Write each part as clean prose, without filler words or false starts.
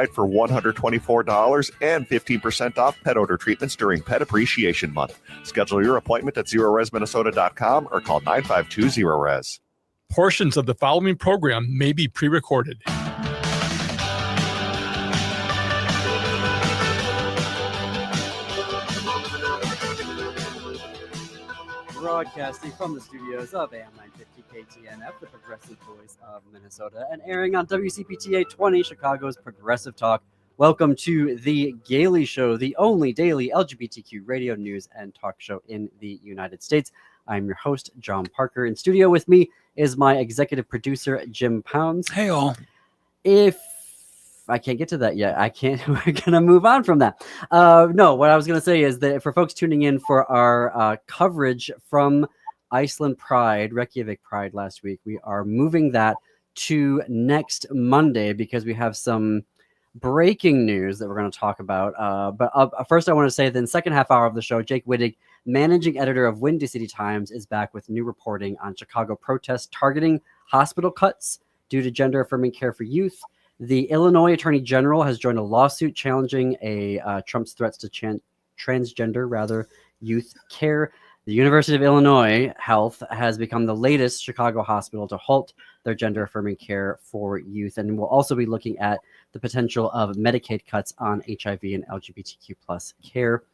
for $124 and 15% off pet odor treatments during Pet Appreciation Month. Schedule your appointment at zeroresminnesota.com or call 952-ZERO-RES. Portions of the following program may be pre-recorded. Broadcasting from the studios of AM 950 KTNF, the progressive voice of Minnesota, and airing on WCPTA 20, Chicago's Progressive Talk. Welcome to The Gailey Show, the only daily LGBTQ radio news and talk show in the United States. I'm your host, John Parker. In studio with me is my executive producer, Jim Pounds. Hey, all. If I can't get to that yet, we're going to move on from that. No, what I was going to say is that for folks tuning in for our coverage from Iceland Pride, Reykjavik Pride last week, we are moving that to next Monday because we have some breaking news that we're going to talk about. But first, I want to say that in the second half hour of the show, Jake Wittich, managing editor of Windy City Times, is back with new reporting on Chicago protests targeting hospital cuts due to gender-affirming care for youth. The Illinois Attorney General has joined a lawsuit challenging Trump's threats to transgender youth care. The University of Illinois Health has become the latest Chicago hospital to halt their gender-affirming care for youth. And we'll also be looking at the potential of Medicaid cuts on HIV and LGBTQ plus care.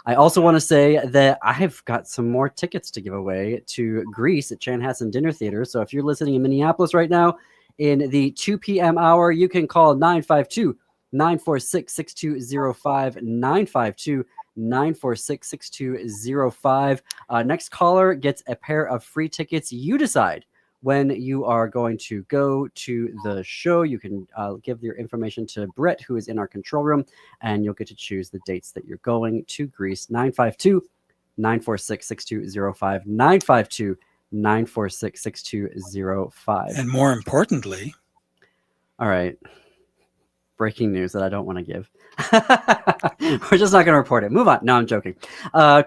I also want to say that I have got some more tickets to give away to Grease at Chanhassen Dinner Theater. So if you're listening in Minneapolis right now, in the 2 p.m. hour, you can call 952-946-6205, 952-946-6205. Next caller gets a pair of free tickets. You decide when you are going to go to the show. You can give your information to Brett, who is in our control room, and you'll get to choose the dates that you're going to Greece. 952-946-6205, 946-6205. And more importantly, all right, breaking news that I don't want to give. We're just not going to report it. Move on. No, I'm joking.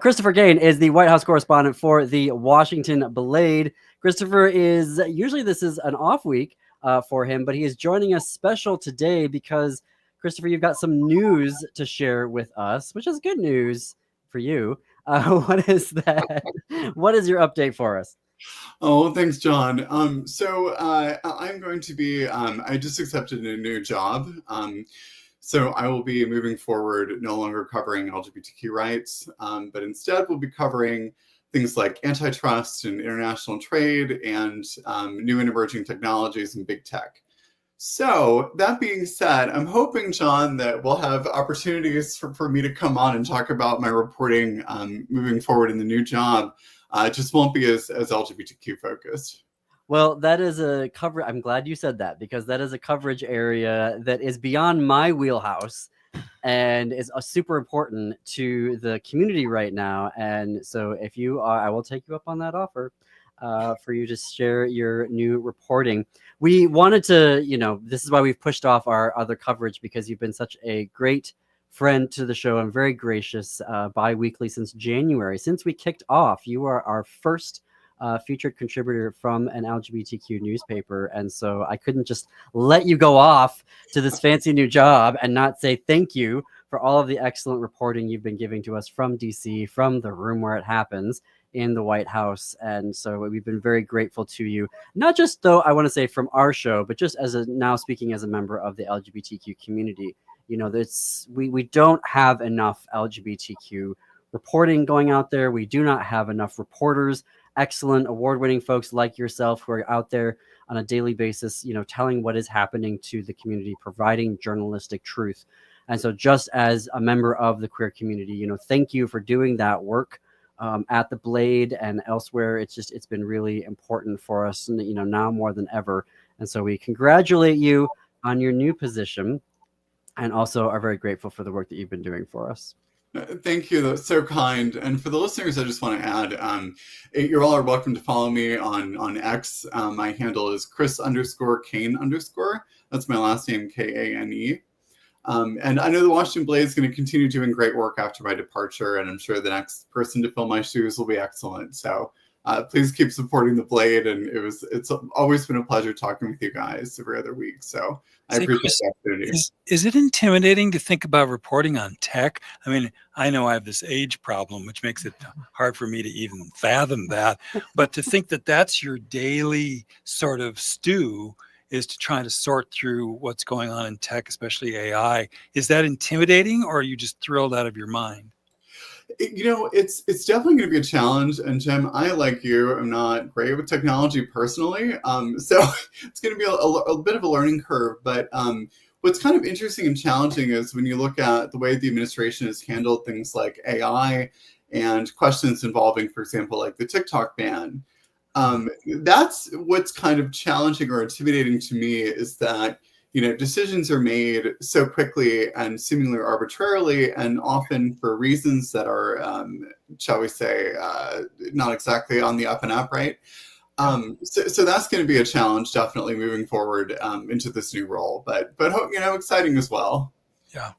Christopher Kane is the White House correspondent for the Washington Blade. Christopher usually this is an off week for him, but he is joining us special today because, Christopher, you've got some news to share with us, which is good news for you. What is that? What is your update for us? Oh, thanks, John. So I'm going to be, I just accepted a new job. So I will be moving forward, no longer covering LGBTQ rights, but instead we'll be covering things like antitrust and international trade and new and emerging technologies and big tech. So that being said, I'm hoping, John, that we'll have opportunities for me to come on and talk about my reporting moving forward in the new job. It just won't be as LGBTQ focused. Well, that is a cover. I'm glad you said that because that is a coverage area that is beyond my wheelhouse and is super important to the community right now. And so if you are, I will take you up on that offer for you to share your new reporting. We wanted to, this is why we've pushed off our other coverage because you've been such a great friend to the show and very gracious bi-weekly since January. Since we kicked off, you are our first featured contributor from an LGBTQ newspaper. And so I couldn't just let you go off to this fancy new job and not say thank you for all of the excellent reporting you've been giving to us from DC, from the room where it happens in the White House. And so we've been very grateful to you, not just though I want to say from our show, but just now speaking as a member of the LGBTQ community. We don't have enough LGBTQ reporting going out there. We do not have enough reporters, excellent award-winning folks like yourself who are out there on a daily basis, telling what is happening to the community, providing journalistic truth. And so just as a member of the queer community, thank you for doing that work at the Blade and elsewhere. It's been really important for us, now more than ever. And so we congratulate you on your new position. And also are very grateful for the work that you've been doing for us. Thank you. That's so kind. And for the listeners, I just want to add, you all are welcome to follow me on X. My handle is Chris_Kane_. That's my last name, Kane. And I know the Washington Blade is going to continue doing great work after my departure, and I'm sure the next person to fill my shoes will be excellent. So please keep supporting the Blade. And it's always been a pleasure talking with you guys every other week. So I appreciate the opportunity. Is it intimidating to think about reporting on tech? I mean, I know I have this age problem, which makes it hard for me to even fathom that. But to think that that's your daily sort of stew is to try to sort through what's going on in tech, especially AI. Is that intimidating, or are you just thrilled out of your mind? It's definitely going to be a challenge. And Jim, I, like you, am not great with technology personally. So it's going to be a bit of a learning curve. But what's kind of interesting and challenging is when you look at the way the administration has handled things like AI and questions involving, for example, like the TikTok ban. That's what's kind of challenging or intimidating to me, is that decisions are made so quickly and seemingly arbitrarily, and often for reasons that are, shall we say, not exactly on the up and up, right? So that's going to be a challenge, definitely moving forward into this new role. But exciting as well. Yeah.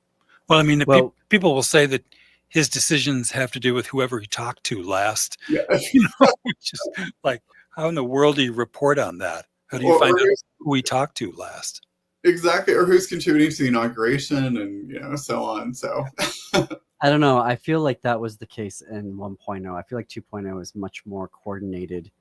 Well, I mean, people will say that his decisions have to do with whoever he talked to last. Yeah. Which is like, how in the world do you report on that? How do you find out who he talked to last? Exactly, or who's contributing to the inauguration, and so on. So I don't know. I feel like that was the case in 1.0. I feel like 2.0 is much more coordinated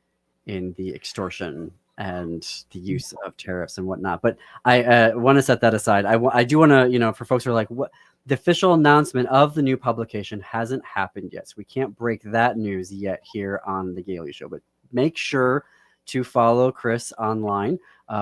in the extortion and the use of tariffs and whatnot. But I want to set that aside. I do want to, for folks who are like, what, the official announcement of the new publication hasn't happened yet, so we can't break that news yet here on the Gailey Show. But make sure to follow Chris online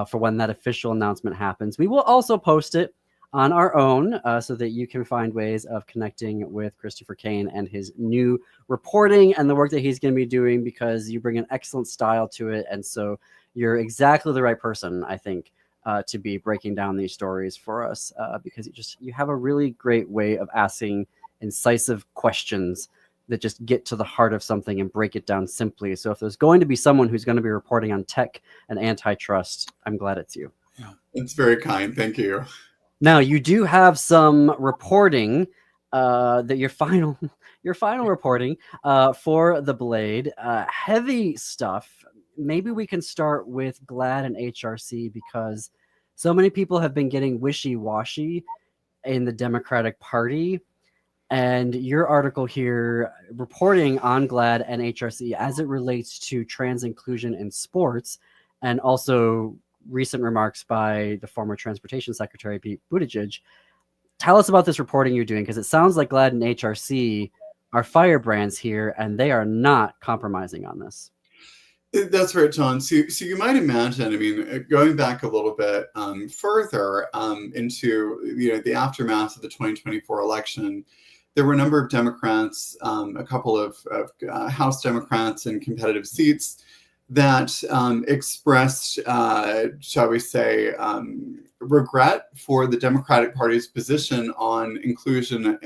for when that official announcement happens. We will also post it on our own so that you can find ways of connecting with Christopher Kane and his new reporting and the work that he's going to be doing, because you bring an excellent style to it. And so you're exactly the right person, I think, to be breaking down these stories for us, because you have a really great way of asking incisive questions that just get to the heart of something and break it down simply. So if there's going to be someone who's going to be reporting on tech and antitrust, I'm glad it's you. Yeah. It's very kind. Thank you. Now, you do have some reporting that your final reporting for the Blade. Heavy stuff. Maybe we can start with GLAAD and HRC, because so many people have been getting wishy-washy in the Democratic Party. And your article here reporting on GLAAD and HRC as it relates to trans inclusion in sports, and also recent remarks by the former Transportation Secretary, Pete Buttigieg. Tell us about this reporting you're doing, because it sounds like GLAAD and HRC are firebrands here, and they are not compromising on this. That's right, John. So you might imagine, I mean, going back a little bit further into the aftermath of the 2024 election, there were a number of Democrats, a couple of House Democrats in competitive seats that expressed, shall we say, regret for the Democratic Party's position on inclusion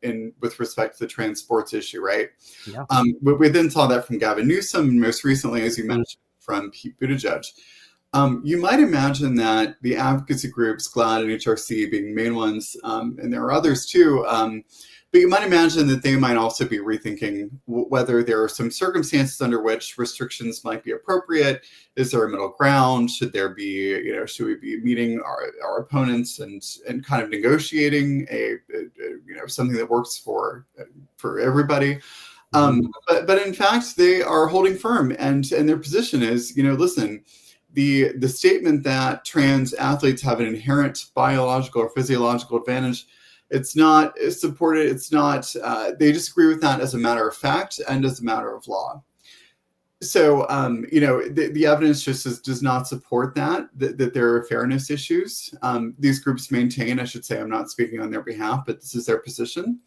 and with respect to the trans sports issue, right? Yeah. We then saw that from Gavin Newsom, and most recently, as you mentioned, from Pete Buttigieg. You might imagine that the advocacy groups, GLAAD and HRC being main ones, and there are others too, but you might imagine that they might also be rethinking whether there are some circumstances under which restrictions might be appropriate. Is there a middle ground? Should there be, should we be meeting our opponents and kind of negotiating something that works for everybody? But in fact, they are holding firm, and their position is, listen, the statement that trans athletes have an inherent biological or physiological advantage, it's not supported. It's not, they disagree with that as a matter of fact and as a matter of law. So, the evidence just does not support that there are fairness issues. These groups maintain, I should say, I'm not speaking on their behalf, but this is their position.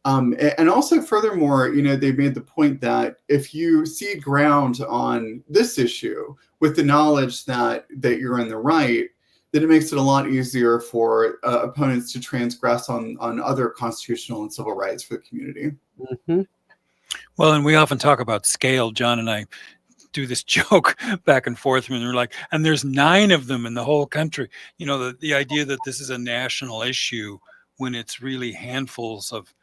And also, furthermore, they made the point that if you cede ground on this issue with the knowledge that you're in the right, then it makes it a lot easier for opponents to transgress on other constitutional and civil rights for the community. Mm-hmm. Well, and we often talk about scale. John and I do this joke back and forth, and we're like, and there's 9 of them in the whole country. The idea that this is a national issue when it's really handfuls of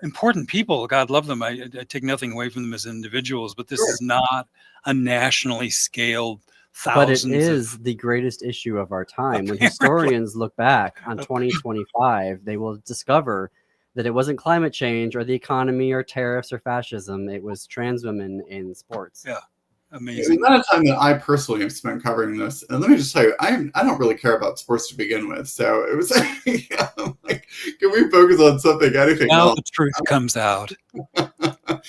important people. God love them. I take nothing away from them as individuals, but this is not a nationally scaled But it thousands is the greatest issue of our time. When Apparently. historians look back on 2025, they will discover that it wasn't climate change or the economy or tariffs or fascism. It was trans women in sports. Yeah. The Amazing. amount of time that I personally have spent covering this, and let me just tell you, I don't really care about sports to begin with. So it was like, can we focus on something, anything Now else? the truth comes out. But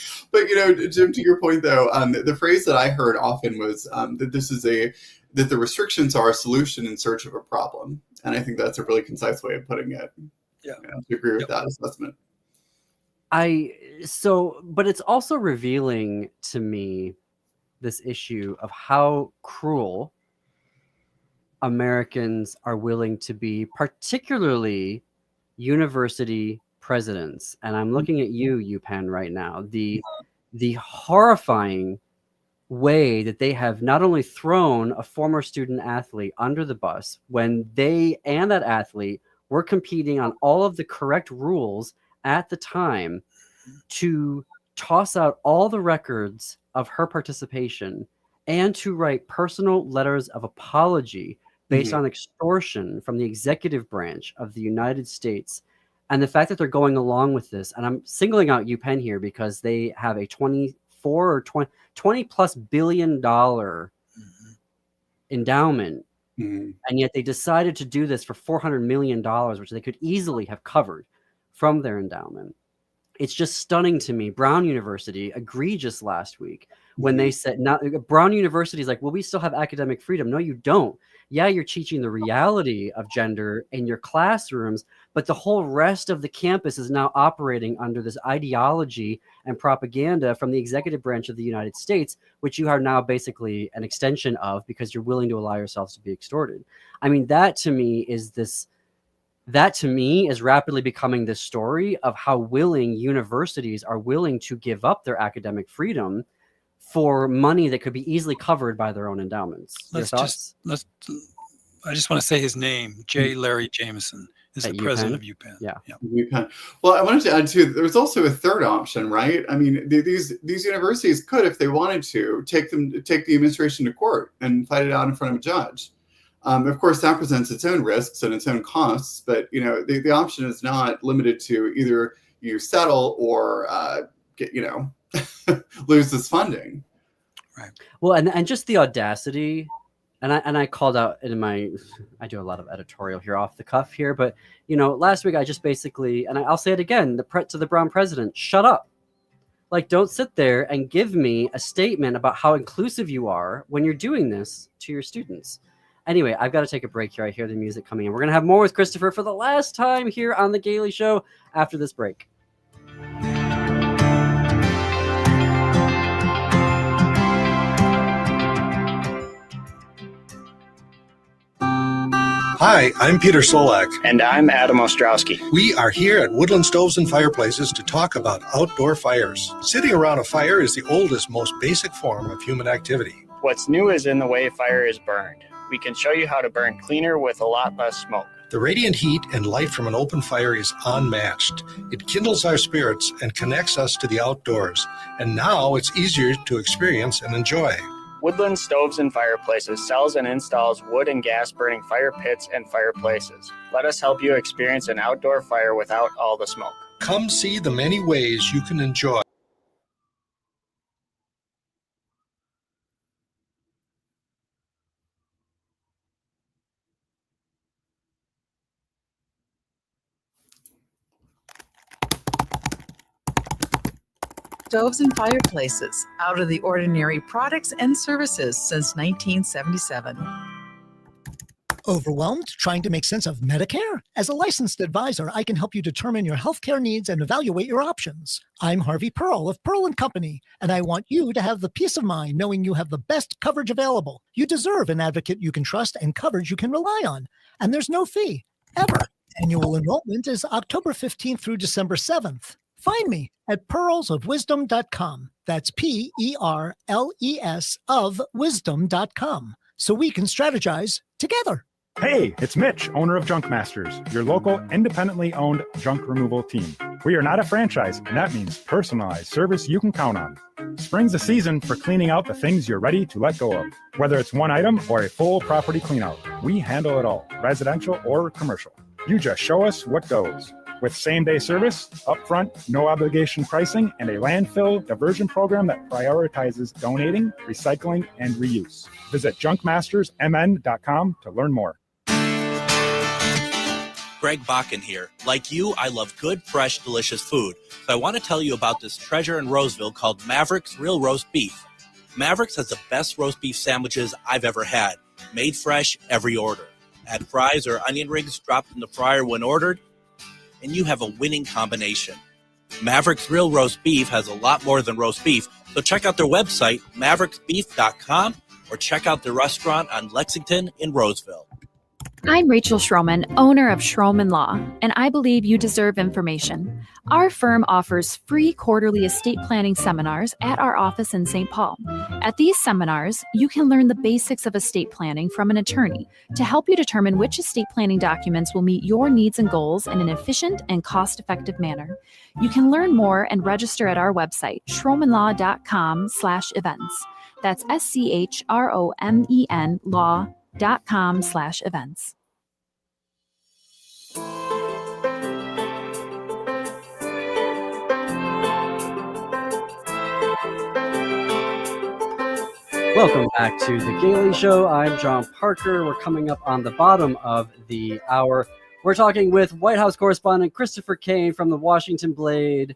Jim, to your point though, the phrase that I heard often was that that the restrictions are a solution in search of a problem, and I think that's a really concise way of putting it. Yeah, I agree with that assessment. But it's also revealing to me this issue of how cruel Americans are willing to be, particularly university presidents. And I'm looking at you, UPenn, right now. The horrifying way that they have not only thrown a former student athlete under the bus when they and that athlete were competing on all of the correct rules at the time, to toss out all the records of her participation and to write personal letters of apology based on extortion from the executive branch of the United States. And the fact that they're going along with this, and I'm singling out UPenn here because they have a 24 or 20 plus billion dollar endowment. And yet they decided to do this for $400 million, which they could easily have covered from their endowment. It's just stunning to me. Brown University, egregious last week when they said, Brown University is like, well, we still have academic freedom. No, you don't. Yeah, you're teaching the reality of gender in your classrooms, but the whole rest of the campus is now operating under this ideology and propaganda from the executive branch of the United States, which you are now basically an extension of because you're willing to allow yourselves to be extorted. I mean, that to me is rapidly becoming this story of how willing universities are willing to give up their academic freedom for money that could be easily covered by their own endowments. I just want to say his name. J. Larry Jameson is the president of UPenn. Yeah. UPenn. Well, I wanted to add too, there was also a third option, right? I mean, these universities could, if they wanted to, take the administration to court and fight it out in front of a judge. Of course, that presents its own risks and its own costs, but the option is not limited to either you settle or lose this funding. Right. Well, and just the audacity, and I called out in I do a lot of editorial here off the cuff here, but last week I just basically, and I'll say it again, to the Brown president, shut up. Like, don't sit there and give me a statement about how inclusive you are when you're doing this to your students. Anyway, I've got to take a break here. I hear the music coming in. We're going to have more with Christopher for the last time here on The Gailey Show after this break. Hi, I'm Peter Solak. And I'm Adam Ostrowski. We are here at Woodland Stoves and Fireplaces to talk about outdoor fires. Sitting around a fire is the oldest, most basic form of human activity. What's new is in the way fire is burned. We can show you how to burn cleaner with a lot less smoke. The radiant heat and light from an open fire is unmatched. It kindles our spirits and connects us to the outdoors. And now it's easier to experience and enjoy. Woodland Stoves and Fireplaces sells and installs wood and gas burning fire pits and fireplaces. Let us help you experience an outdoor fire without all the smoke. Come see the many ways you can enjoy. Stoves and Fireplaces, out of the ordinary products and services since 1977. Overwhelmed trying to make sense of Medicare? As a licensed advisor, I can help you determine your healthcare needs and evaluate your options. I'm Harvey Pearl of Pearl & Company, and I want you to have the peace of mind knowing you have the best coverage available. You deserve an advocate you can trust and coverage you can rely on. And there's no fee, ever. Annual enrollment is October 15th through December 7th. Find me at pearlsofwisdom.com. That's PERLES of wisdom.com. So we can strategize together. Hey, it's Mitch, owner of Junk Masters, your local independently owned junk removal team. We are not a franchise, and that means personalized service you can count on. Spring's a season for cleaning out the things you're ready to let go of. Whether it's one item or a full property cleanout, we handle it all, residential or commercial. You just show us what goes. With same-day service, upfront, no-obligation pricing, and a landfill diversion program that prioritizes donating, recycling, and reuse. Visit junkmastersmn.com to learn more. Greg Bakken here. Like you, I love good, fresh, delicious food. So I want to tell you about this treasure in Roseville called Maverick's Real Roast Beef. Maverick's has the best roast beef sandwiches I've ever had. Made fresh every order. Add fries or onion rings dropped in the fryer when ordered, and you have a winning combination. Maverick's Real Roast Beef has a lot more than roast beef, so check out their website, mavericksbeef.com, or check out their restaurant on Lexington in Roseville. I'm Rachel Schroman, owner of Schroman Law, and I believe you deserve information. Our firm offers free quarterly estate planning seminars at our office in St. Paul. At these seminars, you can learn the basics of estate planning from an attorney to help you determine which estate planning documents will meet your needs and goals in an efficient and cost-effective manner. You can learn more and register at our website, schromanlaw.com/events. That's SCHROMEN law.com/events. Welcome back to The Gailey Show. I'm John Parker. We're coming up on the bottom of the hour. We're talking with White House correspondent Christopher Kane from the Washington Blade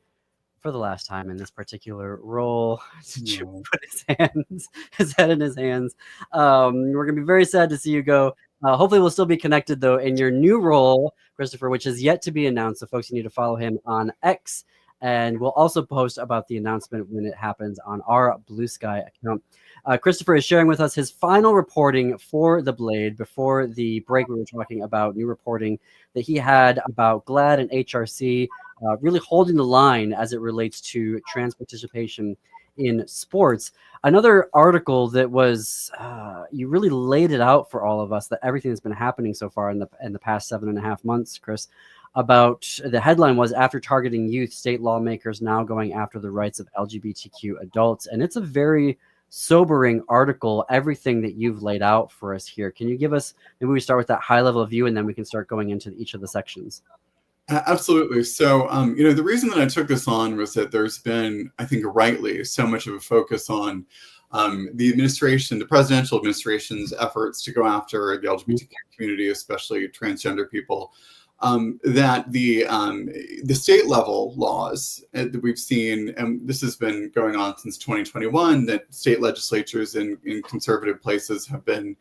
for the last time in this particular role. Did you put his head in his hands? We're going to be very sad to see you go. Hopefully we'll still be connected, though, in your new role, Christopher, which is yet to be announced. So, folks, you need to follow him on X. And we'll also post about the announcement when it happens on our Blue Sky account. Christopher is sharing with us his final reporting for The Blade. Before the break, we were talking about new reporting that he had about GLAAD and HRC really holding the line as it relates to trans participation in sports. Another article that was, you really laid it out for all of us, that everything that's been happening so far in the past 7.5 months, Chris, about the headline was, after targeting youth, state lawmakers now going after the rights of LGBTQ adults. And it's a very sobering article, everything that you've laid out for us here. Can you give us, maybe we start with that high level view and then we can start going into each of the sections? Absolutely. So, the reason that I took this on was that there's been, I think rightly, so much of a focus on the presidential administration's efforts to go after the LGBTQ community, especially transgender people. That the state level laws that we've seen, and this has been going on since 2021, that state legislatures in conservative places have been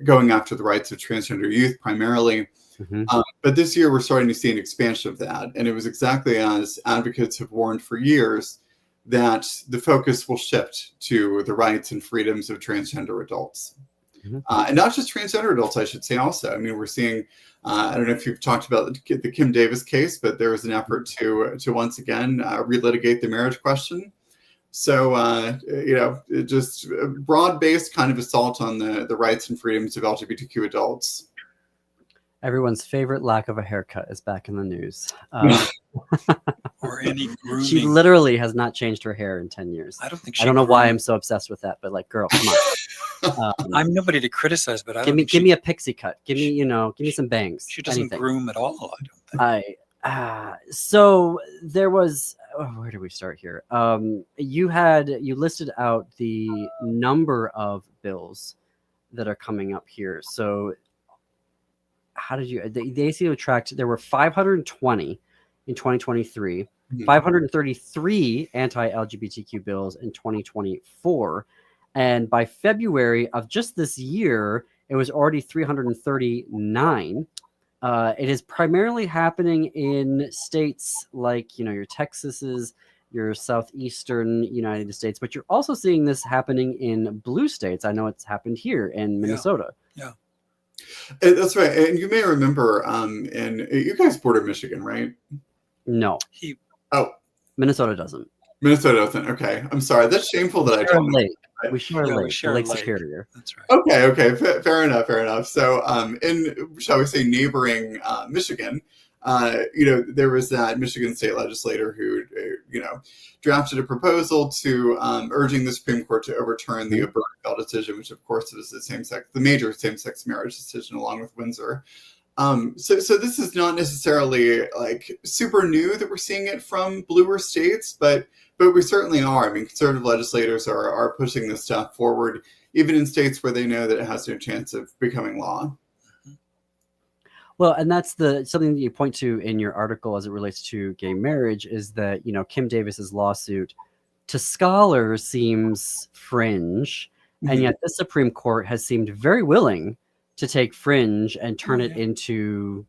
going after the rights of transgender youth primarily. But this year we're starting to see an expansion of that. And it was exactly as advocates have warned for years, that the focus will shift to the rights and freedoms of transgender adults. And not just transgender adults, I should say also. I mean, we're seeing, I don't know if you've talked about the Kim Davis case, but there was an effort to once again relitigate the marriage question. So, just a broad-based kind of assault on the rights and freedoms of LGBTQ adults. Everyone's favorite lack of a haircut is back in the news. Or any grooming. She literally has not changed her hair in 10 years. I don't think I don't know why I'm so obsessed with that, but like, girl, come on. I'm nobody to criticize, but give me a pixie cut. Give me some bangs. She doesn't groom at all, I don't think. So there was, where do we start here? You listed out the number of bills that are coming up here. So how did you, the ACO tracked, there were 520 in 2023, 533 anti-LGBTQ bills in 2024. And by February of just this year, it was already 339. It is primarily happening in states like, your Texases, your southeastern United States, but you're also seeing this happening in blue states. I know it's happened here in Minnesota. Yeah. That's right. And you may remember, and you guys border Michigan, right? No. Minnesota doesn't. Minnesota doesn't. Okay. I'm sorry. That's shameful that I told you. We share a lake. The Lake Superior. That's right. Okay. Fair enough. So, in, shall we say, neighboring Michigan, there was that Michigan state legislator who, drafted a proposal to urging the Supreme Court to overturn the Obergefell decision, which of course was the major same-sex marriage decision along with Windsor. So this is not necessarily like super new that we're seeing it from bluer states, but we certainly are. I mean, conservative legislators are pushing this stuff forward, even in states where they know that it has no chance of becoming law. Well, and that's something that you point to in your article as it relates to gay marriage is that, Kim Davis's lawsuit to scholars seems fringe, and yet the Supreme Court has seemed very willing to take fringe and turn it into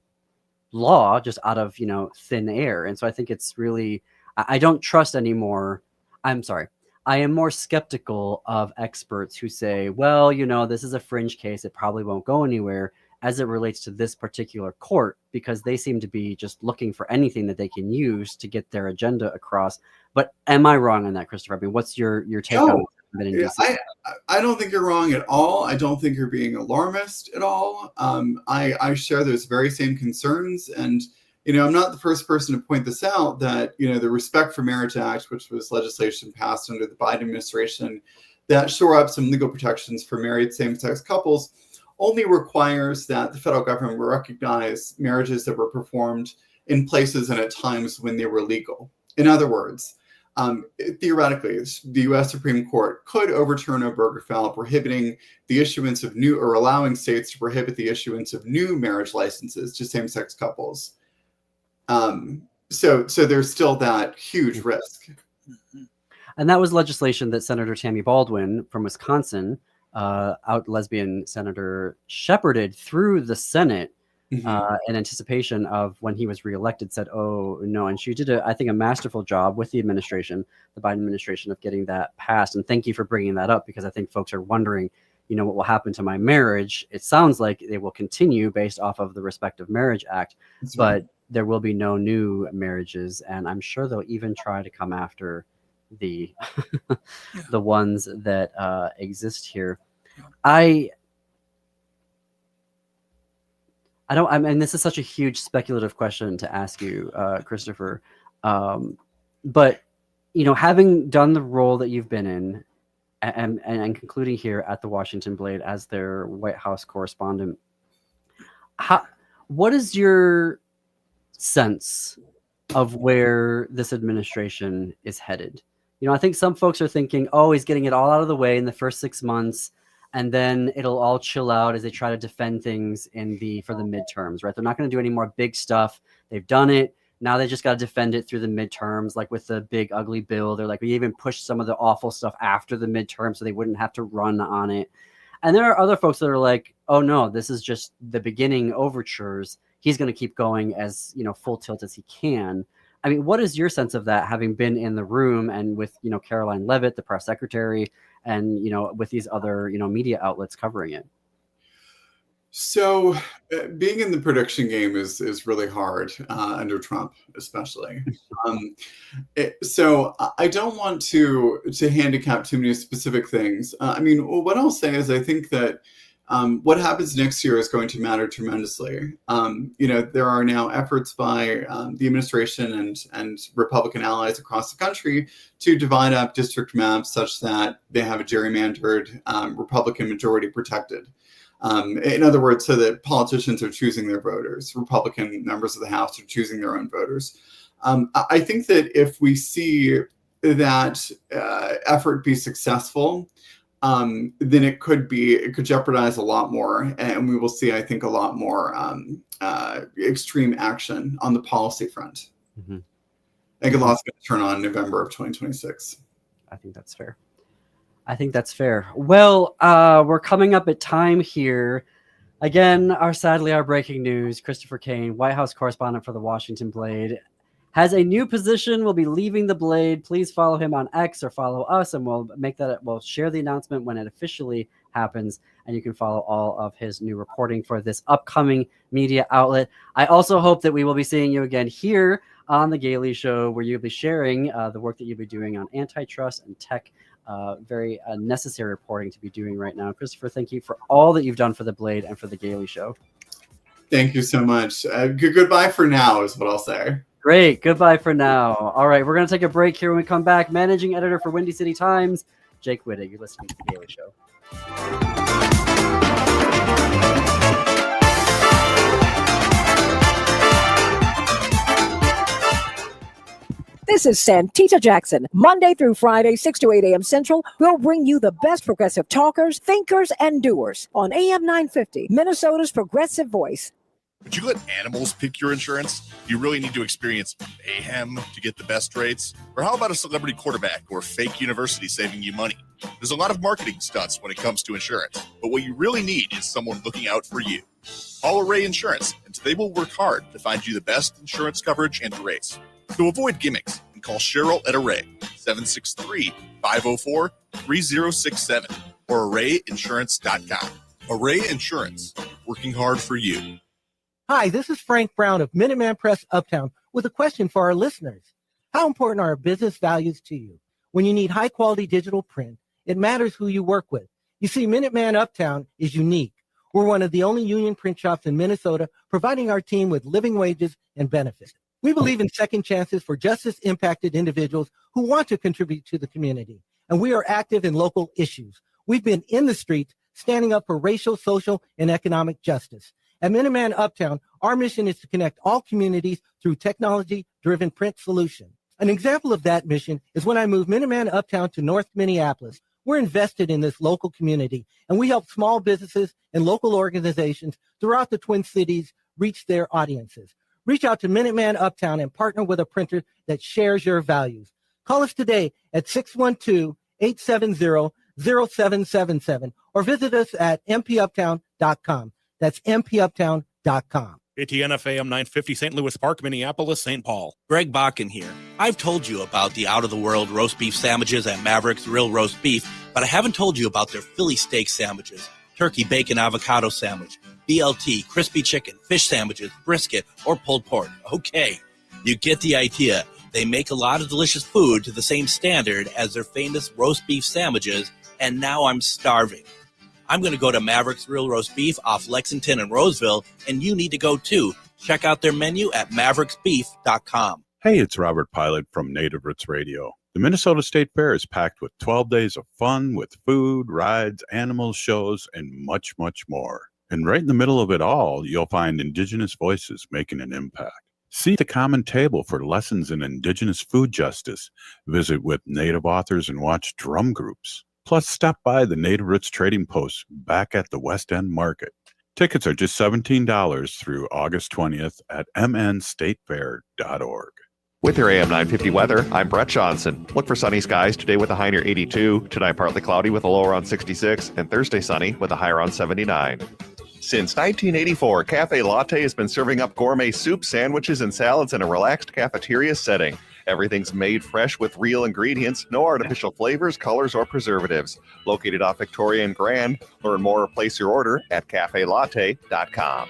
law just out of, thin air. And so I think it's really, I don't trust anymore. I'm sorry. I am more skeptical of experts who say, well, this is a fringe case. It probably won't go anywhere as it relates to this particular court, because they seem to be just looking for anything that they can use to get their agenda across. But am I wrong on that, Christopher? I mean, what's your take on it? I don't think you're wrong at all. I don't think you're being alarmist at all. I share those very same concerns. And, I'm not the first person to point this out, that, the Respect for Marriage Act, which was legislation passed under the Biden administration that shore up some legal protections for married same-sex couples, only requires that the federal government will recognize marriages that were performed in places and at times when they were legal. In other words, theoretically, the U.S. Supreme Court could overturn Obergefell, prohibiting the issuance of new, or allowing states to prohibit the issuance of new marriage licenses to same-sex couples. So there's still that huge risk. And that was legislation that Senator Tammy Baldwin from Wisconsin, out lesbian senator, shepherded through the Senate in anticipation of when he was reelected, said, oh, no. And she did, I think, a masterful job with the administration, the Biden administration, of getting that passed. And thank you for bringing that up, because I think folks are wondering, what will happen to my marriage? It sounds like they will continue based off of the Respect for Marriage Act, but there will be no new marriages. And I'm sure they'll even try to come after the the ones that exist here. I mean, this is such a huge speculative question to ask you, Christopher. But having done the role that you've been in, and concluding here at the Washington Blade as their White House correspondent, what is your sense of where this administration is headed? I think some folks are thinking, oh, he's getting it all out of the way in the first 6 months, and then it'll all chill out as they try to defend things for the midterms, right? They're not going to do any more big stuff. They've done it. Now they just got to defend it through the midterms, like with the big ugly bill. They're like, we even pushed some of the awful stuff after the midterm so they wouldn't have to run on it. And there are other folks that are like, oh no, this is just the beginning overtures. He's going to keep going as, full tilt as he can. I mean, what is your sense of that, having been in the room and with, Caroline Leavitt, the press secretary, and, with these other, media outlets covering it? So being in the prediction game is really hard under Trump, especially. So I don't want to handicap too many specific things. I mean, what I'll say is I think that what happens next year is going to matter tremendously. There are now efforts by the administration and Republican allies across the country to divide up district maps such that they have a gerrymandered Republican majority protected. In other words, so that politicians are choosing their voters, Republican members of the House are choosing their own voters. I think that if we see that effort be successful, then it could jeopardize a lot more, and we will see, I think, a lot more extreme action on the policy front. I think a lot's going to turn on in November of 2026. I think that's fair. Well, we're coming up at time here. Again, sadly, our breaking news: Christopher Kane, White House correspondent for the Washington Blade, has a new position, will be leaving the Blade. Please follow him on X or follow us, and we'll share the announcement when it officially happens. And you can follow all of his new reporting for this upcoming media outlet. I also hope that we will be seeing you again here on The Gailey Show, where you'll be sharing the work that you'll be doing on antitrust and tech. Very necessary reporting to be doing right now. Christopher, thank you for all that you've done for the Blade and for The Gailey Show. Thank you so much. Goodbye for now is what I'll say. Great. Goodbye for now. All right. We're going to take a break here. When we come back, managing editor for Windy City Times, Jake Wittich. You're listening to The Daily Show. This is Santita Jackson. Monday through Friday, 6 to 8 a.m. Central, we'll bring you the best progressive talkers, thinkers, and doers on AM 950, Minnesota's progressive voice. Would you let animals pick your insurance? Do you really need to experience mayhem to get the best rates? Or how about a celebrity quarterback or fake university saving you money? There's a lot of marketing stunts when it comes to insurance, but what you really need is someone looking out for you. Call Array Insurance, and they will work hard to find you the best insurance coverage and rates. To avoid gimmicks, call Cheryl at Array, 763-504-3067, or arrayinsurance.com. Array Insurance, working hard for you. Hi, this is Frank Brown of Minuteman Press Uptown with a question for our listeners. How important are business values to you? When you need high-quality digital print, it matters who you work with. You see, Minuteman Uptown is unique. We're one of the only union print shops in Minnesota providing our team with living wages and benefits. We believe in second chances for justice-impacted individuals who want to contribute to the community, and we are active in local issues. We've been in the streets standing up for racial, social, and economic justice. At Minuteman Uptown, our mission is to connect all communities through technology-driven print solutions. An example of that mission is when I moved Minuteman Uptown to North Minneapolis. We're invested in this local community, and we help small businesses and local organizations throughout the Twin Cities reach their audiences. Reach out to Minuteman Uptown and partner with a printer that shares your values. Call us today at 612-870-0777 or visit us at mpuptown.com. That's mpuptown.com. KTNF AM 950, St. Louis Park, Minneapolis, St. Paul. Greg Bakken here. I've told you about the out-of-the-world roast beef sandwiches at Maverick's Real Roast Beef, but I haven't told you about their Philly steak sandwiches, turkey bacon avocado sandwich, BLT, crispy chicken, fish sandwiches, brisket, or pulled pork. Okay, you get the idea. They make a lot of delicious food to the same standard as their famous roast beef sandwiches, and now I'm starving. I'm going to go to Maverick's Real Roast Beef off Lexington and Roseville, and you need to go too. Check out their menu at mavericksbeef.com. Hey, it's Robert Pilot from Native Roots Radio. The Minnesota State Fair is packed with 12 days of fun with food, rides, animal shows, and much, much more. And right in the middle of it all, you'll find Indigenous voices making an impact. Seat the common table for lessons in Indigenous food justice. Visit with Native authors and watch drum groups. Plus, stop by the Native Roots Trading Post back at the West End Market. Tickets are just $17 through August 20th at mnstatefair.org. With your AM 950 weather, I'm Brett Johnson. Look for sunny skies today with a high near 82, tonight partly cloudy with a low around 66, and Thursday sunny with a high around 79. Since 1984, Cafe Latte has been serving up gourmet soup, sandwiches, and salads in a relaxed cafeteria setting. Everything's made fresh with real ingredients, no artificial flavors, colors, or preservatives. Located off Victoria and Grand. Learn more or place your order at cafelatte.com.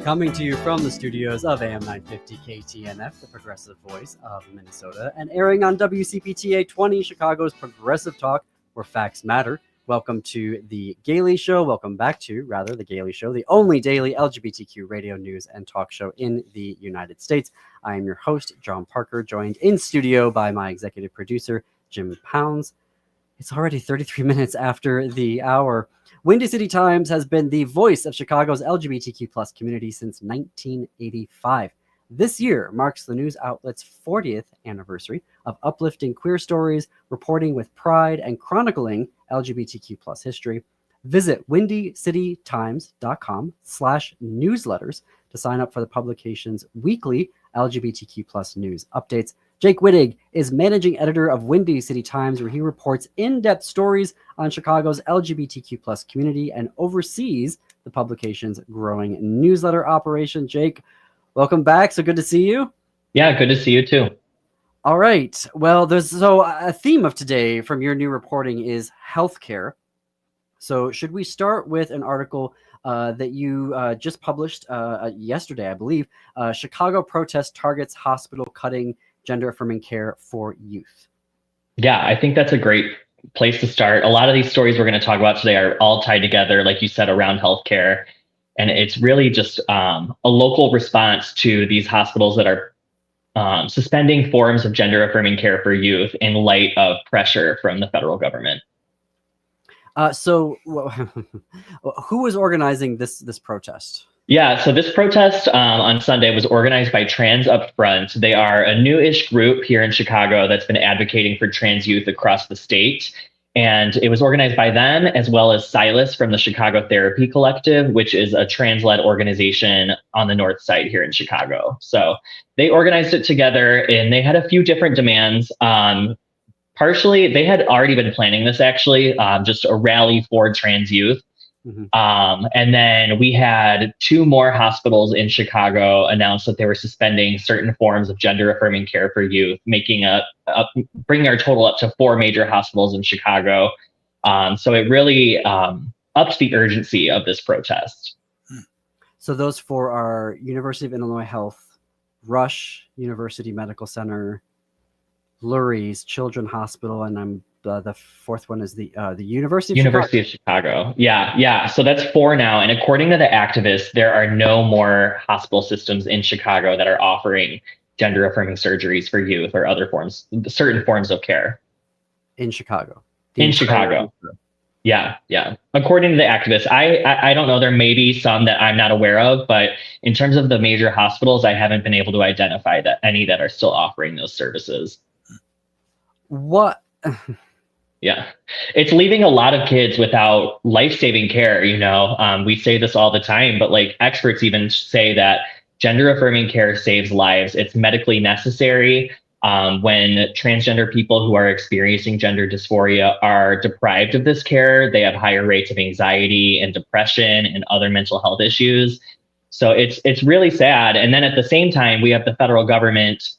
Coming to you from the studios of AM 950 KTNF, the progressive voice of Minnesota, and airing on WCPTA 20, Chicago's progressive talk, where facts matter. Welcome to The Gailey Show. Welcome back to, rather, The Gailey Show, the only daily LGBTQ radio news and talk show in the United States. I am your host, John Parker, joined in studio by my executive producer, Jim Pounds. It's already 33 minutes after the hour. Windy City Times has been the voice of Chicago's LGBTQ plus community since 1985. This year marks the news outlet's 40th anniversary of uplifting queer stories, reporting with pride, and chronicling LGBTQ plus history. Visit windycitytimes.com/newsletters to sign up for the publication's weekly LGBTQ plus news updates. Jake Wittich is managing editor of Windy City Times, where he reports in-depth stories on Chicago's LGBTQ plus community and oversees the publication's growing newsletter operation. Jake, welcome back. So good to see you. Yeah, good to see you too. All right. Well, there's a theme of today from your new reporting is healthcare. So should we start with an article that you just published yesterday, I believe? Chicago protest targets hospital cutting gender-affirming care for youth? Yeah, I think that's a great place to start. A lot of these stories we're going to talk about today are all tied together, like you said, around healthcare. And it's really just a local response to these hospitals that are suspending forms of gender-affirming care for youth in light of pressure from the federal government. So who was organizing this protest? Yeah, so this protest on Sunday was organized by Trans Upfront. They are a new-ish group here in Chicago that's been advocating for trans youth across the state. And it was organized by them, as well as Silas from the Chicago Therapy Collective, which is a trans-led organization on the north side here in Chicago. So they organized it together, and they had a few different demands. Partially, they had already been planning this, actually, just a rally for trans youth. And then we had 2 more hospitals in Chicago announce that they were suspending certain forms of gender-affirming care for youth, bringing our total up to 4 major hospitals in Chicago. So it really upped the urgency of this protest. So those 4 are University of Illinois Health, Rush University Medical Center, Lurie's Children's Hospital, and the 4th one is the University of Chicago. Yeah. So that's 4 now. And according to the activists, there are no more hospital systems in Chicago that are offering gender-affirming surgeries for youth or certain forms of care. In Chicago. Yeah. According to the activists, I don't know. There may be some that I'm not aware of, but in terms of the major hospitals, I haven't been able to identify any that are still offering those services. What? Yeah, it's leaving a lot of kids without life-saving care. We say this all the time, but like experts even say that gender-affirming care saves lives. It's medically necessary. When transgender people who are experiencing gender dysphoria are deprived of this care, they have higher rates of anxiety and depression and other mental health issues. So it's really sad. And then at the same time, we have the federal government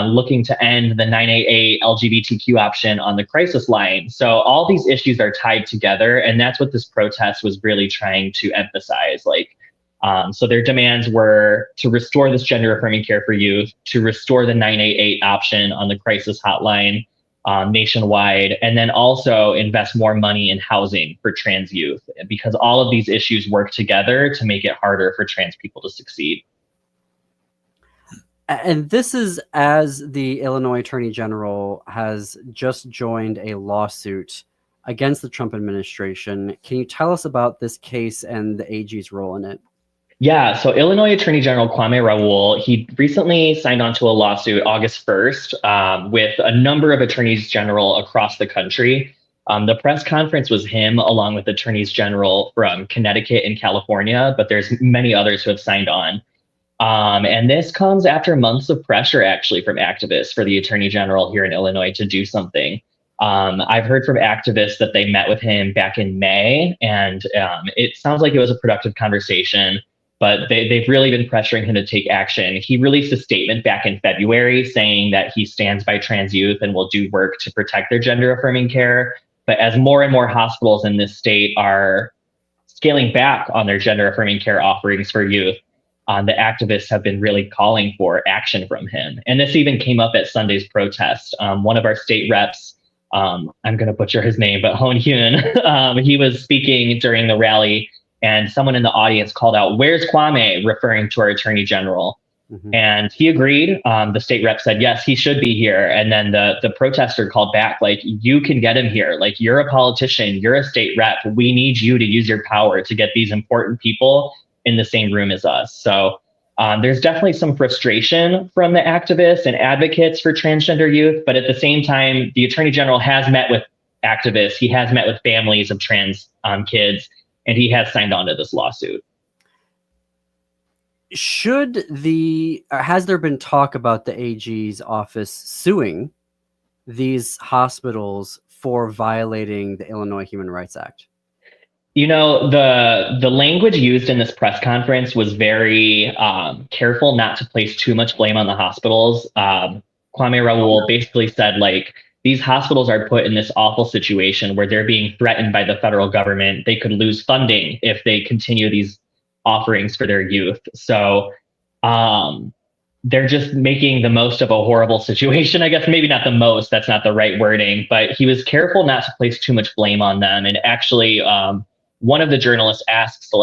looking to end the 988 LGBTQ option on the crisis line. So all these issues are tied together, and that's what this protest was really trying to emphasize. So their demands were to restore this gender-affirming care for youth, to restore the 988 option on the crisis hotline nationwide, and then also invest more money in housing for trans youth, because all of these issues work together to make it harder for trans people to succeed. And this is as the Illinois Attorney General has just joined a lawsuit against the Trump administration. Can you tell us about this case and the AG's role in it? Yeah, so Illinois Attorney General Kwame Raoul, he recently signed on to a lawsuit August 1st with a number of attorneys general across the country. The press conference was him along with attorneys general from Connecticut and California, but there's many others who have signed on. And this comes after months of pressure, actually, from activists for the attorney general here in Illinois to do something. I've heard from activists that they met with him back in May, and it sounds like it was a productive conversation, but they've really been pressuring him to take action. He released a statement back in February saying that he stands by trans youth and will do work to protect their gender-affirming care. But as more and more hospitals in this state are scaling back on their gender-affirming care offerings for youth, the activists have been really calling for action from him. And this even came up at Sunday's protest. One of our state reps, I'm going to butcher his name, but Hon Hyun, he was speaking during the rally, and someone in the audience called out, "Where's Kwame?" referring to our attorney general. And he agreed. The state rep said, yes, he should be here. And then the protester called back, like, you can get him here. Like, you're a politician, you're a state rep. We need you to use your power to get these important people in the same room as us. So there's definitely some frustration from the activists and advocates for transgender youth. But at the same time, the attorney general has met with activists. He has met with families of trans kids, and he has signed on to this lawsuit. Has there been talk about the AG's office suing these hospitals for violating the Illinois Human Rights Act? You know, the language used in this press conference was very careful not to place too much blame on the hospitals. Kwame Raoul basically said, like, these hospitals are put in this awful situation where they're being threatened by the federal government. They could lose funding if they continue these offerings for their youth. So they're just making the most of a horrible situation. I guess maybe not the most, that's not the right wording, but he was careful not to place too much blame on them. And actually, one of the journalists asked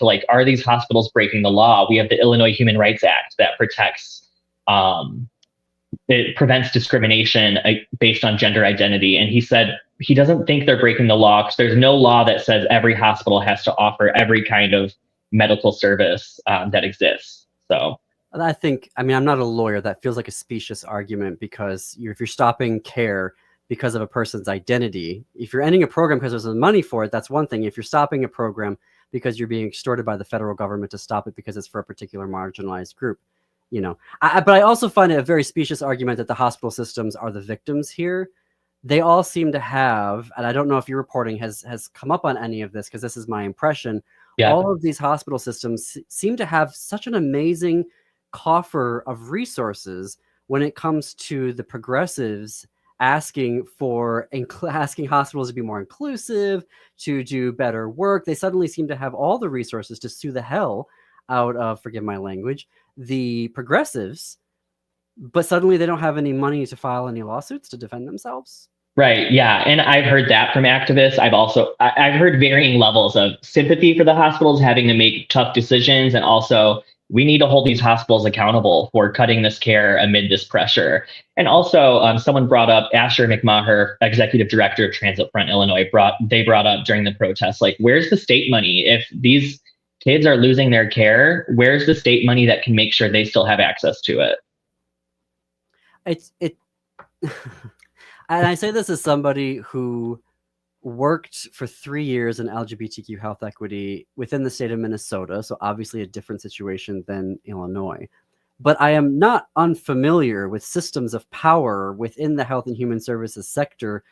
like, are these hospitals breaking the law? We have the Illinois Human Rights Act that protects, it prevents discrimination based on gender identity. And he said he doesn't think they're breaking the law because there's no law that says every hospital has to offer every kind of medical service that exists. So I think, I mean, I'm not a lawyer. That feels like a specious argument because if you're stopping care because of a person's identity, if you're ending a program because there's money for it, that's one thing. If you're stopping a program because you're being extorted by the federal government to stop it because it's for a particular marginalized group, you know. But I also find it a very specious argument that the hospital systems are the victims here. They all seem to have, and I don't know if your reporting has come up on any of this because this is my impression. Yeah. All of these hospital systems seem to have such an amazing coffer of resources when it comes to the progressives asking hospitals to be more inclusive, to do better work. They suddenly seem to have all the resources to sue the hell out of, forgive my language, the progressives, but suddenly they don't have any money to file any lawsuits to defend themselves. Right. Yeah. And I've heard that from activists. I've heard varying levels of sympathy for the hospitals having to make tough decisions. And also, we need to hold these hospitals accountable for cutting this care amid this pressure. And also, someone brought up Asher McMaher, executive director of Transit Front Illinois, brought up during the protest, like, where's the state money? If these kids are losing their care, where's the state money that can make sure they still have access to it? And I say this as somebody who worked for 3 years in LGBTQ health equity within the state of Minnesota, so obviously a different situation than Illinois. But I am not unfamiliar with systems of power within the health and human services sector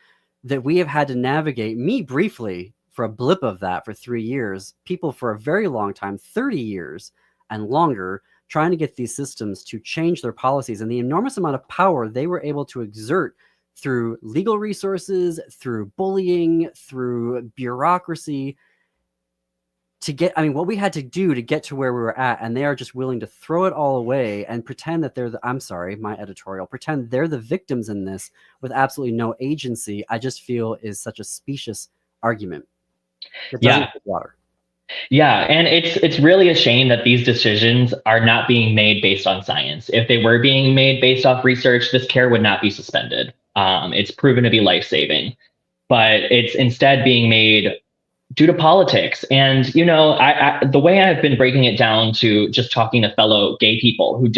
that we have had to navigate. Me briefly for a blip of that for 3 years, people for a very long time, 30 years and longer, trying to get these systems to change their policies and the enormous amount of power they were able to exert through legal resources, through bullying, through bureaucracy to get, I mean, what we had to do to get to where we were at, and they are just willing to throw it all away and pretend that they're my editorial, pretend they're the victims in this with absolutely no agency, I just feel is such a specious argument. It doesn't hold water. Yeah, and it's really a shame that these decisions are not being made based on science. If they were being made based off research, this care would not be suspended. It's proven to be life-saving, but it's instead being made due to politics. And, you know, the way I've been breaking it down to just talking to fellow gay people who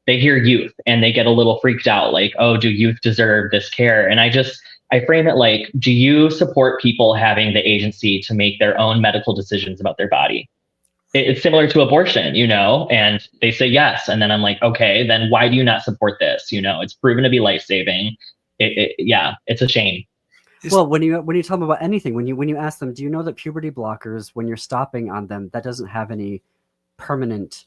they hear youth and they get a little freaked out, like, oh, do youth deserve this care? And I frame it like, do you support people having the agency to make their own medical decisions about their body? It's similar to abortion, you know, and they say yes. And then I'm like, okay, then why do you not support this? You know, it's proven to be life-saving. It's a shame. Well, when you tell them about anything, when you ask them, do you know that puberty blockers, when you're stopping on them, that doesn't have any permanent,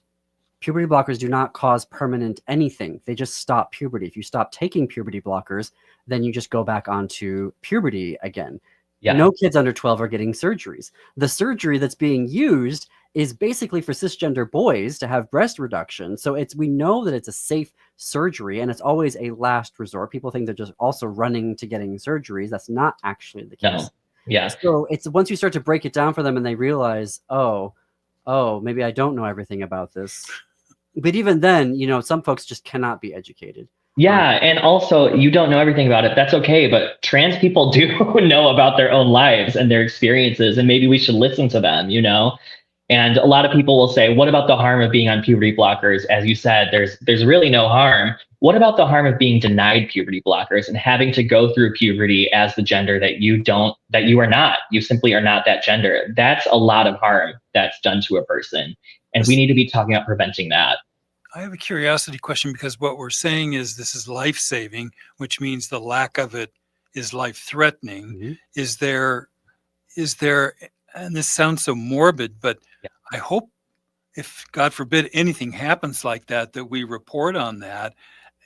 puberty blockers do not cause permanent anything. They just stop puberty. If you stop taking puberty blockers, then you just go back onto puberty again. Yeah. No kids under 12 are getting surgeries. The surgery that's being used is basically for cisgender boys to have breast reduction. So we know that it's a safe surgery and it's always a last resort. People think they're just also running to getting surgeries. That's not actually the case. No. Yeah. So it's once you start to break it down for them and they realize, oh, maybe I don't know everything about this. But even then, you know, some folks just cannot be educated. Yeah. And also, you don't know everything about it. That's okay. But trans people do know about their own lives and their experiences. And maybe we should listen to them, you know? And a lot of people will say, what about the harm of being on puberty blockers? As you said, there's really no harm. What about the harm of being denied puberty blockers and having to go through puberty as the gender that you are not? You simply are not that gender. That's a lot of harm that's done to a person. And we need to be talking about preventing that. I have a curiosity question, because what we're saying is this is life-saving, which means the lack of it is life-threatening. Mm-hmm. Is there, and this sounds so morbid, but I hope, if God forbid anything happens like that, that we report on that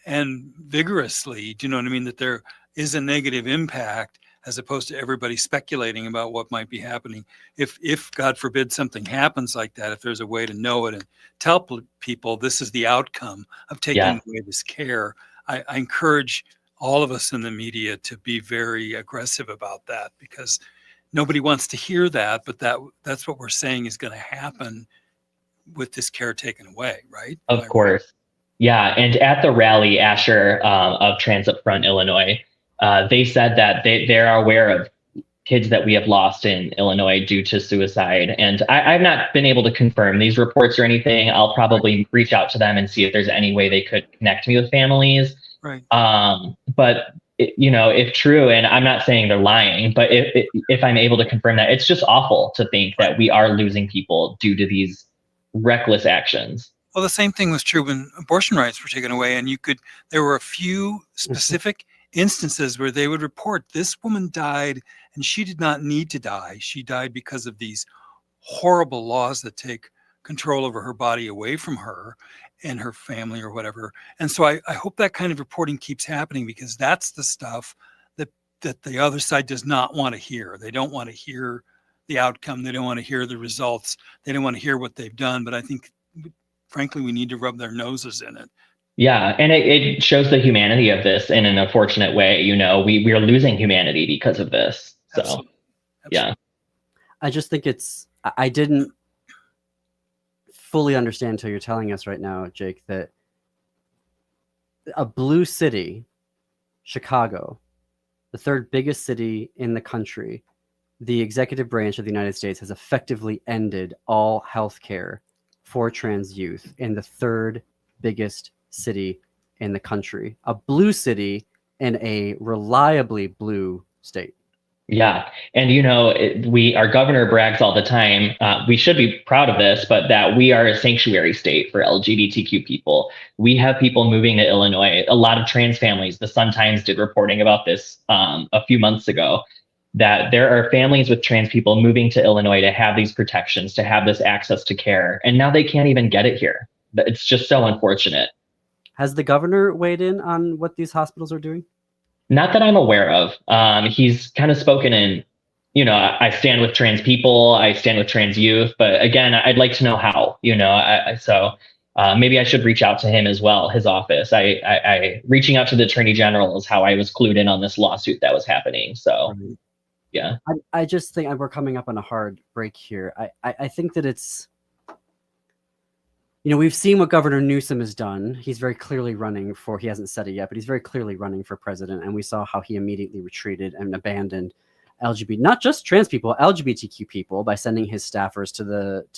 and vigorously, do you know what I mean? That there is a negative impact as opposed to everybody speculating about what might be happening. If God forbid something happens like that, if there's a way to know it and tell people this is the outcome of taking away this care, I encourage all of us in the media to be very aggressive about that, because nobody wants to hear that, but that's what we're saying is going to happen with this care taken away, right? Of course. Yeah. And at the rally, Asher of Transit Front Illinois, they said that they are aware of kids that we have lost in Illinois due to suicide. And I've not been able to confirm these reports or anything. I'll probably reach out to them and see if there's any way they could connect me with families. Right. But if true, and I'm not saying they're lying, but if I'm able to confirm that, it's just awful to think that we are losing people due to these reckless actions. Well, the same thing was true when abortion rights were taken away, and there were a few specific instances where they would report this woman died and she did not need to die. She died because of these horrible laws that take control over her body away from her and her family or whatever. And so I hope that kind of reporting keeps happening, because that's the stuff that the other side does not want to hear. They don't want to hear the outcome. They don't want to hear the results. They don't want to hear what they've done. But I think, frankly, we need to rub their noses in it. Yeah, and it shows the humanity of this in an unfortunate way. We are losing humanity because of this. So, Absolutely. Yeah. I just think I didn't fully understand until you're telling us right now, Jake, that a blue city, Chicago, the third biggest city in the country, the executive branch of the United States has effectively ended all health care for trans youth in the third biggest city in the country. A blue city in a reliably blue state. Yeah. And, our governor brags all the time. We should be proud of this, but that we are a sanctuary state for LGBTQ people. We have people moving to Illinois, a lot of trans families. The Sun-Times did reporting about this a few months ago, that there are families with trans people moving to Illinois to have these protections, to have this access to care. And now they can't even get it here. It's just so unfortunate. Has the governor weighed in on what these hospitals are doing? Not that I'm aware of. He's kind of spoken in, I stand with trans people, I stand with trans youth, but again, I'd like to know how, so maybe I should reach out to him as well, his office. I reaching out to the Attorney General is how I was clued in on this lawsuit that was happening. So, yeah. I just think we're coming up on a hard break here. I think that it's, we've seen what Governor Newsom has done. He's very clearly running for, he hasn't said it yet, but he's very clearly running for president. And we saw how he immediately retreated and abandoned not just trans people, LGBTQ people, by sending his staffers to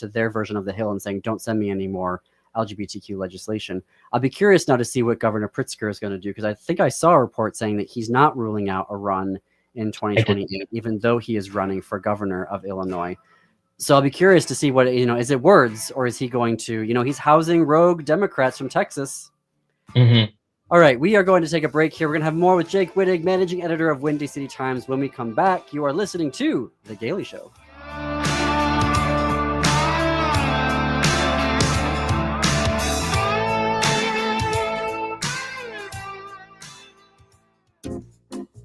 their version of the Hill and saying, don't send me any more LGBTQ legislation. I'll be curious now to see what Governor Pritzker is going to do, because I think I saw a report saying that he's not ruling out a run in 2028, even though he is running for governor of Illinois. So I'll be curious to see what, is it words, or is he going to, he's housing rogue Democrats from Texas. Mm-hmm. All right, we are going to take a break here. We're going to have more with Jake Wittich, managing editor of Windy City Times. When we come back, you are listening to The Gailey Show.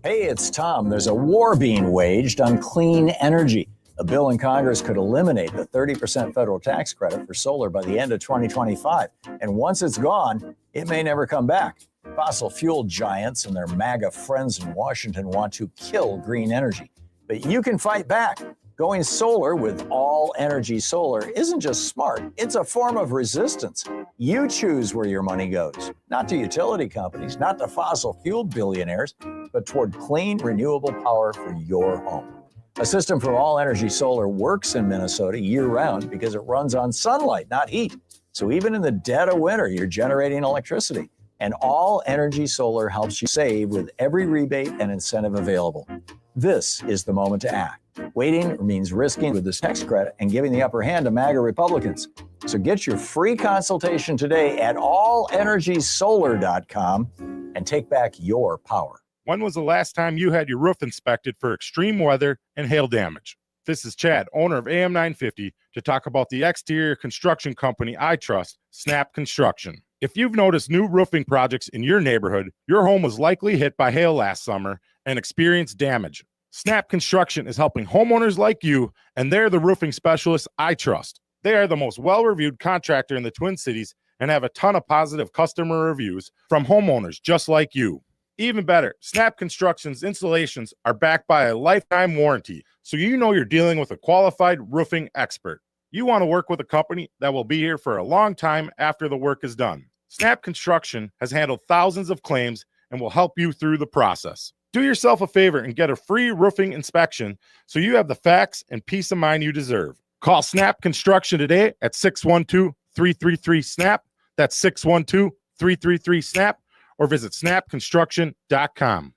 Hey, it's Tom. There's a war being waged on clean energy. A bill in Congress could eliminate the 30% federal tax credit for solar by the end of 2025. And once it's gone, it may never come back. Fossil fuel giants and their MAGA friends in Washington want to kill green energy. But you can fight back. Going solar with All Energy Solar isn't just smart, it's a form of resistance. You choose where your money goes, not to utility companies, not to fossil fuel billionaires, but toward clean, renewable power for your home. A system from All Energy Solar works in Minnesota year-round because it runs on sunlight, not heat. So even in the dead of winter, you're generating electricity. And All Energy Solar helps you save with every rebate and incentive available. This is the moment to act. Waiting means risking with this tax credit and giving the upper hand to MAGA Republicans. So get your free consultation today at allenergysolar.com and take back your power. When was the last time you had your roof inspected for extreme weather and hail damage? This is Chad, owner of AM 950, to talk about the exterior construction company I trust, Snap Construction. If you've noticed new roofing projects in your neighborhood, your home was likely hit by hail last summer and experienced damage. Snap Construction is helping homeowners like you, and they're the roofing specialists I trust. They are the most well-reviewed contractor in the Twin Cities and have a ton of positive customer reviews from homeowners just like you. Even better, Snap Construction's installations are backed by a lifetime warranty, so you know you're dealing with a qualified roofing expert. You want to work with a company that will be here for a long time after the work is done. Snap Construction has handled thousands of claims and will help you through the process. Do yourself a favor and get a free roofing inspection so you have the facts and peace of mind you deserve. Call Snap Construction today at 612-333-SNAP. That's 612-333-SNAP, or visit snapconstruction.com.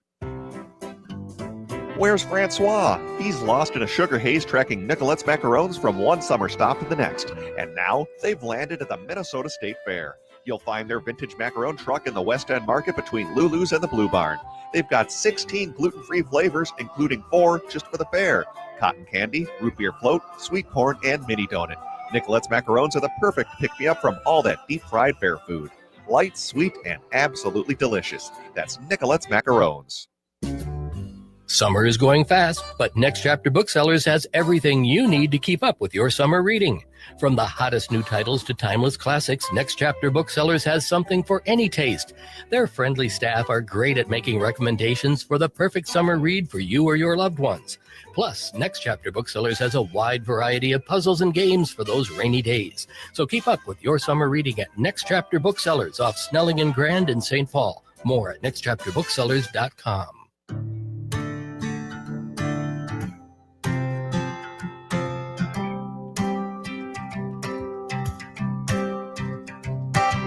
Where's Francois? He's lost in a sugar haze tracking Nicolette's macarons from one summer stop to the next. And now they've landed at the Minnesota State Fair. You'll find their vintage macaron truck in the West End Market between Lulu's and the Blue Barn. They've got 16 gluten-free flavors, including 4 just for the fair. Cotton candy, root beer float, sweet corn, and mini donut. Nicolette's macarons are the perfect pick-me-up from all that deep-fried fair food. Light, sweet, and absolutely delicious. That's Nicolette's macarons. Summer is going fast, but Next Chapter Booksellers has everything you need to keep up with your summer reading. From the hottest new titles to timeless classics, Next Chapter Booksellers has something for any taste. Their friendly staff are great at making recommendations for the perfect summer read for you or your loved ones. Plus, Next Chapter Booksellers has a wide variety of puzzles and games for those rainy days. So keep up with your summer reading at Next Chapter Booksellers off Snelling and Grand in St. Paul. More at nextchapterbooksellers.com.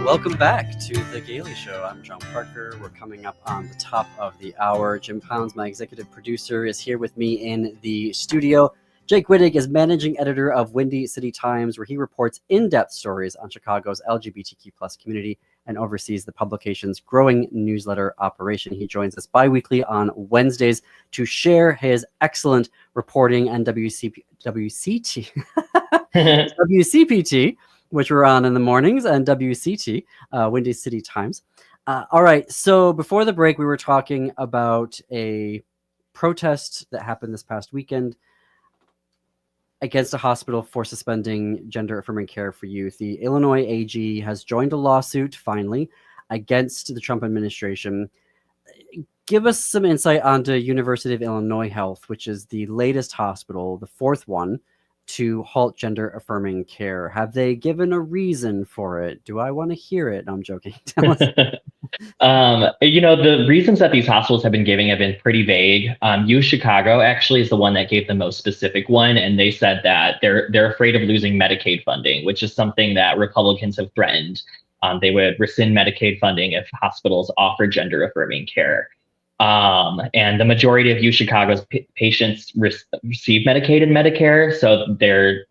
Welcome back to The Gailey Show. I'm John Parker. We're coming up on the top of the hour. Jim Pounds, my executive producer, is here with me in the studio. Jake Wittich is managing editor of Windy City Times, where he reports in-depth stories on Chicago's LGBTQ+ community and oversees the publication's growing newsletter operation. He joins us bi-weekly on Wednesdays to share his excellent reporting and WCPT, which we're on in the mornings, and WCT, Windy City Times. All right, so before the break, we were talking about a protest that happened this past weekend against a hospital for suspending gender-affirming care for youth. The Illinois AG has joined a lawsuit, finally, against the Trump administration. Give us some insight onto University of Illinois Health, which is the latest hospital, the fourth one, to halt gender-affirming care. Have they given a reason for it? Do I want to hear it? No, I'm joking. Tell us. The reasons that these hospitals have been giving have been pretty vague. U Chicago actually is the one that gave the most specific one, and they said that they're afraid of losing Medicaid funding, which is something that Republicans have threatened. They would rescind Medicaid funding if hospitals offer gender-affirming care. And the majority of U Chicago's patients receive Medicaid and Medicare. So they're,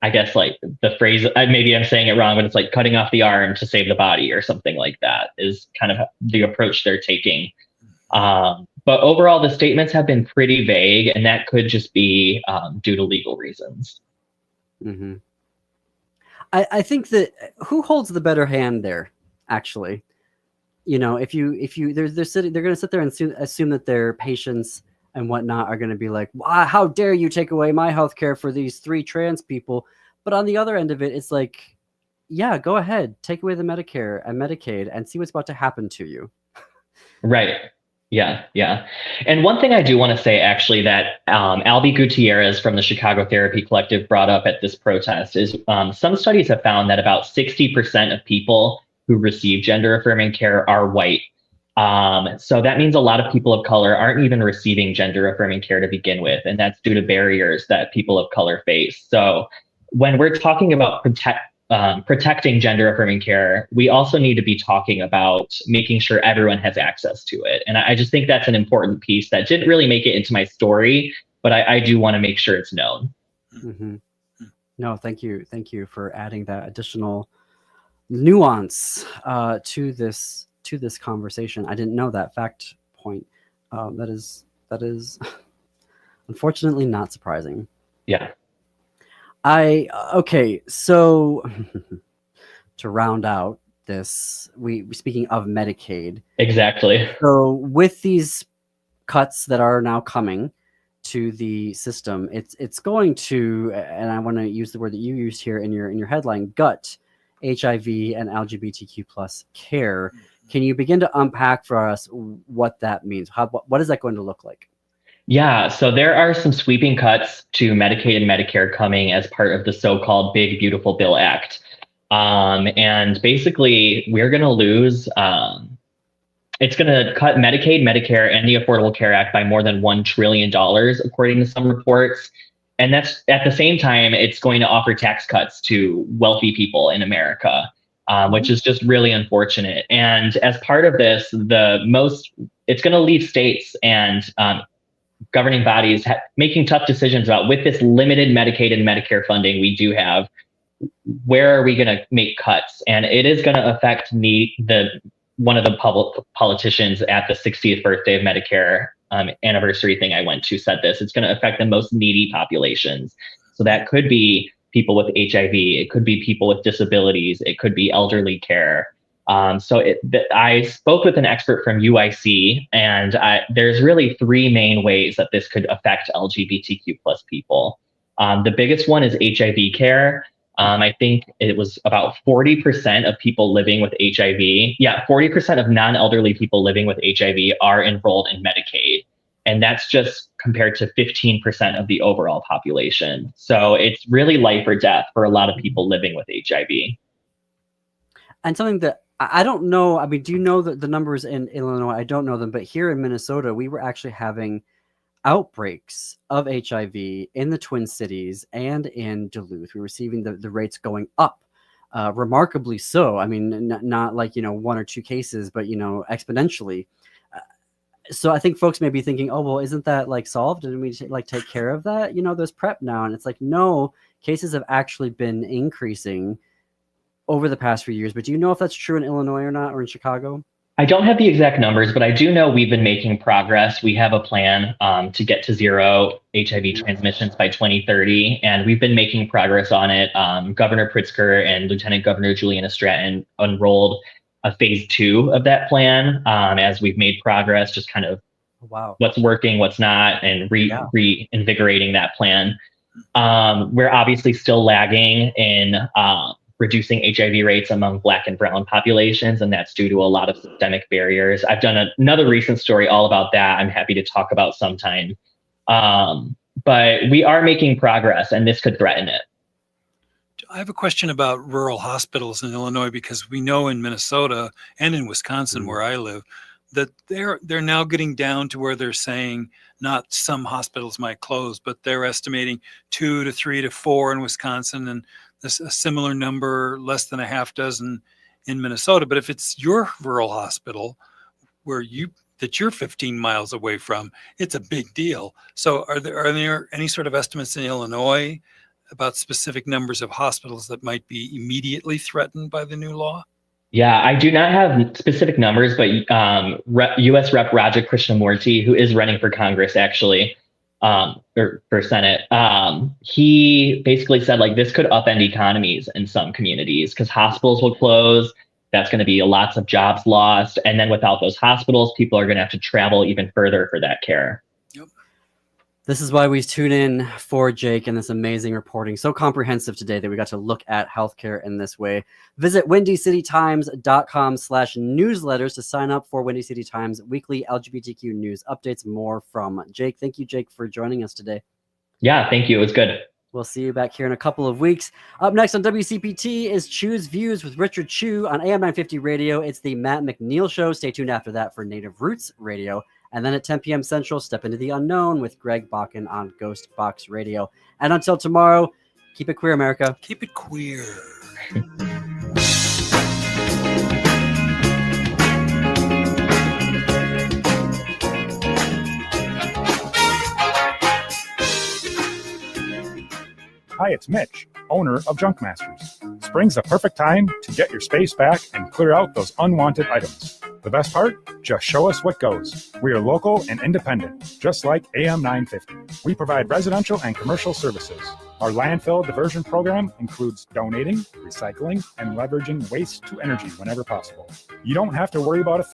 I guess, like the phrase, maybe I'm saying it wrong, but it's like cutting off the arm to save the body or something like that is kind of the approach they're taking. But overall, the statements have been pretty vague, and that could just be due to legal reasons. Mm-hmm. I think that who holds the better hand there, actually? If you they're going to sit there and assume that their patients and whatnot are going to be like, wow, how dare you take away my health care for these 3 trans people? But on the other end of it, it's like, yeah, go ahead, take away the Medicare and Medicaid and see what's about to happen to you. Right. Yeah. And one thing I do want to say, actually, that Albie Gutierrez from the Chicago Therapy Collective brought up at this protest is some studies have found that about 60% of people who receive gender-affirming care are white. So that means a lot of people of color aren't even receiving gender-affirming care to begin with, and that's due to barriers that people of color face. So when we're talking about protecting gender-affirming care, we also need to be talking about making sure everyone has access to it. And I just think that's an important piece that didn't really make it into my story, but I do want to make sure it's known. Mm-hmm. No, thank you. Thank you for adding that additional nuance to this conversation. I didn't know that fact point. That is unfortunately not surprising. Yeah. Okay, so to round out this, we speaking of Medicaid. Exactly. So with these cuts that are now coming, to the system, it's going to, and I want to use the word that you used here in your headline, gut HIV and LGBTQ plus care. Can you begin to unpack for us what that means? What is that going to look like? Yeah, so there are some sweeping cuts to Medicaid and Medicare coming as part of the so-called Big Beautiful Bill Act. And basically, we're going to lose, it's going to cut Medicaid, Medicare, and the Affordable Care Act by more than $1 trillion, according to some reports. And that's at the same time, it's going to offer tax cuts to wealthy people in America, which is just really unfortunate. And as part of this, it's going to leave states and governing bodies making tough decisions about, with this limited Medicaid and Medicare funding we do have, where are we going to make cuts? And it is going to affect one of the public politicians at the 60th birthday of Medicare anniversary thing I went to said this. It's going to affect the most needy populations. So that could be people with HIV. It could be people with disabilities. It could be elderly care. I spoke with an expert from UIC, and there's really three main ways that this could affect LGBTQ plus people. The biggest one is HIV care. I think it was about 40% of people living with HIV. Yeah, 40% of non-elderly people living with HIV are enrolled in Medicaid. And that's just compared to 15% of the overall population. So it's really life or death for a lot of people living with HIV. And something that I don't know, I mean, do you know the numbers in Illinois? I don't know them, but here in Minnesota, we were actually having outbreaks of HIV in the Twin Cities and in Duluth. We were seeing the rates going up, remarkably so. I mean, not like, one or two cases, but, exponentially. So I think folks may be thinking, oh, well, isn't that like solved? Didn't we take care of that? There's PrEP now. And it's like, no, cases have actually been increasing over the past few years. But do you know if that's true in Illinois or not, or in Chicago? I don't have the exact numbers, but I do know we've been making progress. We have a plan to get to zero HIV transmissions by 2030, and we've been making progress on it. Governor Pritzker and Lieutenant Governor Juliana Stratton unrolled a phase 2 of that plan as we've made progress, just kind of what's working, what's not, and reinvigorating that plan. We're obviously still lagging in reducing HIV rates among Black and Brown populations, and that's due to a lot of systemic barriers. I've done another recent story all about that. I'm happy to talk about sometime. But we are making progress, and this could threaten it. I have a question about rural hospitals in Illinois, because we know in Minnesota and in Wisconsin, where I live, that they're now getting down to where they're saying not some hospitals might close, but they're estimating 2 to 3 to 4 in Wisconsin, and a similar number, less than a half dozen in Minnesota. But if it's your rural hospital that you're 15 miles away from, it's a big deal. So are there any sort of estimates in Illinois about specific numbers of hospitals that might be immediately threatened by the new law? Yeah, I do not have specific numbers, but U.S. Rep. Raja Krishnamurti, who is running for Congress actually, or for Senate, he basically said this could upend economies in some communities because hospitals will close. That's going to be lots of jobs lost. And then without those hospitals, people are going to have to travel even further for that care. This is why we tune in for Jake and this amazing reporting. So comprehensive today that we got to look at healthcare in this way. Visit windycitytimes.com/newsletters to sign up for Windy City Times weekly LGBTQ news updates. More from Jake. Thank you, Jake, for joining us today. Yeah, thank you. It was good. We'll see you back here in a couple of weeks. Up next on WCPT is Choose Views with Richard Chu on AM 950 Radio. It's the Matt McNeil Show. Stay tuned after that for Native Roots Radio. And then at 10 p.m. Central, step into the unknown with Greg Bakken on Ghost Box Radio. And until tomorrow, keep it queer, America. Keep it queer. Hi, it's Mitch, owner of Junk Masters. Spring's the perfect time to get your space back and clear out those unwanted items. The best part? Just show us what goes. We are local and independent, just like AM 950. We provide residential and commercial services. Our landfill diversion program includes donating, recycling, and leveraging waste to energy whenever possible. You don't have to worry about a